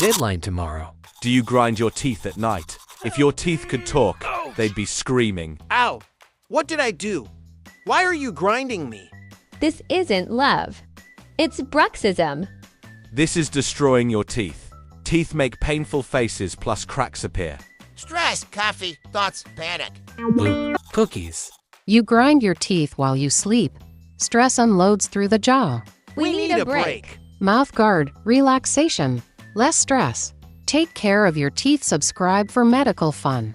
deadline tomorrow. Do you grind your teeth at night? If your teeth could talk, they'd be screaming. Ow! What did I do? Why are you grinding me? This isn't love. It's Bruxism. This is destroying your teeth. Teeth make painful faces plus cracks appear. Stress, coffee, thoughts, panic. Blue cookies. You grind your teeth while you sleep. Stress unloads through the jaw. We need a break. Mouth guard, relaxation. Less stress. Take care of your teeth. Subscribe for medical fun.